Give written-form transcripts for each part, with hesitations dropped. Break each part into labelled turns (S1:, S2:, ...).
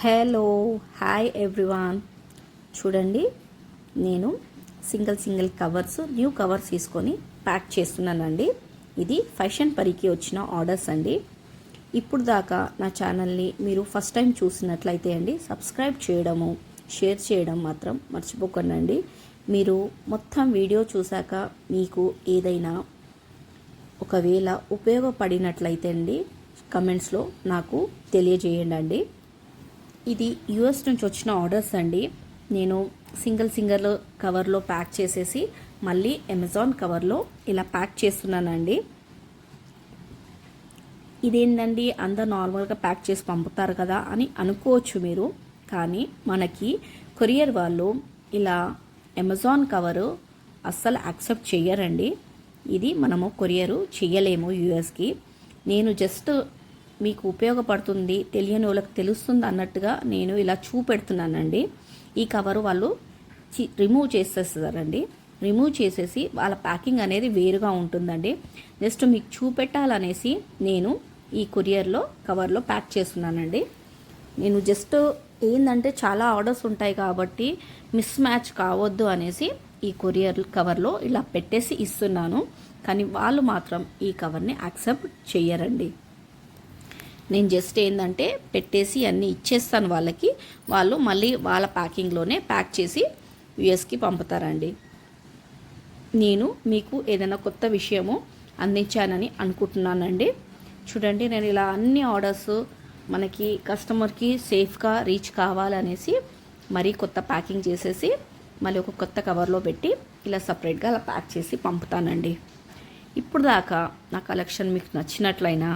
S1: Hello hi everyone. చూడండి, నేను single covers new covers తీసుకొని ప్యాక్ చేస్తున్నానండి. ఇది ఫ్యాషన్ పరికి వచ్చిన ఆర్డర్స్ అండి. ఇప్పుడు దాకా నా ఛానల్ని మీరు ఫస్ట్ టైం చూసినట్లయితే అండి సబ్స్క్రైబ్ చేయడము, షేర్ చేయడం మాత్రం మర్చిపోకండి. మీరు మొత్తం వీడియో చూశాక మీకు ఏదైనా ఒకవేళ ఉపయోగపడినట్లయితే అండి కమెంట్స్లో నాకు తెలియజేయండి. ఇది యుఎస్ నుంచి వచ్చిన ఆర్డర్స్ అండి. నేను సింగిల్ కవర్లో ప్యాక్ చేసేసి మళ్ళీ అమెజాన్ కవర్లో ఇలా ప్యాక్ చేస్తున్నానండి. ఇదేంటండి అందరు నార్మల్గా ప్యాక్ చేసి పంపుతారు కదా అని అనుకోవచ్చు మీరు. కానీ మనకి కొరియర్ వాళ్ళు ఇలా అమెజాన్ కవరు అస్సలు యాక్సెప్ట్ చెయ్యరండి. ఇది మనము కొరియరు చెయ్యలేము యుఎస్కి. నేను జస్ట్ మీకు ఉపయోగపడుతుంది, తెలియని వాళ్ళకి తెలుస్తుంది అన్నట్టుగా నేను ఇలా చూపెడుతున్నానండి. ఈ కవరు వాళ్ళు రిమూవ్ చేసేస్తారండి. రిమూవ్ చేసేసి వాళ్ళ ప్యాకింగ్ అనేది వేరుగా ఉంటుందండి. జస్ట్ మీకు చూపెట్టాలనేసి నేను ఈ కొరియర్లో కవర్లో ప్యాక్ చేస్తున్నానండి. నేను జస్ట్ ఏంటంటే చాలా ఆర్డర్స్ ఉంటాయి కాబట్టి మిస్ మ్యాచ్ కావద్దు అనేసి ఈ కొరియర్ కవర్లో ఇలా పెట్టేసి ఇస్తున్నాను. కానీ వాళ్ళు మాత్రం ఈ కవర్ని యాక్సెప్ట్ చెయ్యరండి. నేను జస్ట్ ఏంటంటే పెట్టేసి అన్నీ ఇచ్చేస్తాను వాళ్ళకి. వాళ్ళు మళ్ళీ వాళ్ళ ప్యాకింగ్లోనే ప్యాక్ చేసి యుఎస్కి పంపుతారండి. నేను మీకు ఏదైనా కొత్త విషయము అందించానని అనుకుంటున్నానండి. చూడండి, నేను ఇలా అన్ని ఆర్డర్స్ మనకి కస్టమర్కి సేఫ్గా రీచ్ కావాలనేసి మరీ కొత్త ప్యాకింగ్ చేసేసి మళ్ళీ ఒక కొత్త కవర్లో పెట్టి ఇలా సపరేట్గా అలా ప్యాక్ చేసి పంపుతానండి. ఇప్పుడు దాకా నా కలెక్షన్ మీకు నచ్చినట్లయినా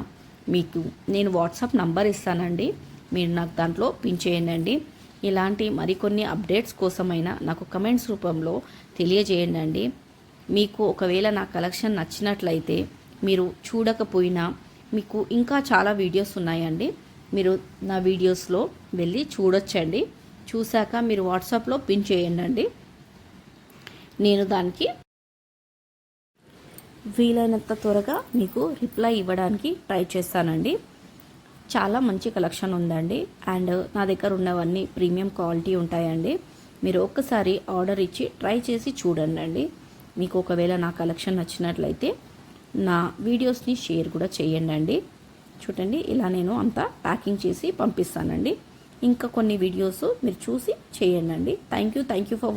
S1: మీకు నేను వాట్సాప్ నంబర్ ఇస్తానండి. మీరు నాకు దాంట్లో పిన్ చేయండి. ఇలాంటి మరికొన్ని అప్డేట్స్ కోసమైనా నాకు కమెంట్స్ రూపంలో తెలియజేయండి. మీకు ఒకవేళ నా కలెక్షన్ నచ్చినట్లయితే మీరు చూడకపోయినా మీకు ఇంకా చాలా వీడియోస్ ఉన్నాయండి. మీరు నా వీడియోస్లో వెళ్ళి చూడొచ్చండి. చూశాక మీరు వాట్సాప్లో పిన్ చేయండి. నేను దానికి వీలైనంత త్వరగా మీకు రిప్లై ఇవ్వడానికి ట్రై చేస్తానండి. చాలా మంచి కలెక్షన్ ఉందండి. అండ్ నా దగ్గర ఉన్నవన్నీ ప్రీమియం క్వాలిటీ ఉంటాయండి. మీరు ఒక్కసారి ఆర్డర్ ఇచ్చి ట్రై చేసి చూడండి. మీకు ఒకవేళ నా కలెక్షన్ నచ్చినట్లయితే నా వీడియోస్ని షేర్ కూడా చేయండి. చూడండి, ఇలా నేను అంతా ప్యాకింగ్ చేసి పంపిస్తానండి. ఇంకా కొన్ని వీడియోస్ మీరు చూసి చేయండి. Thank you for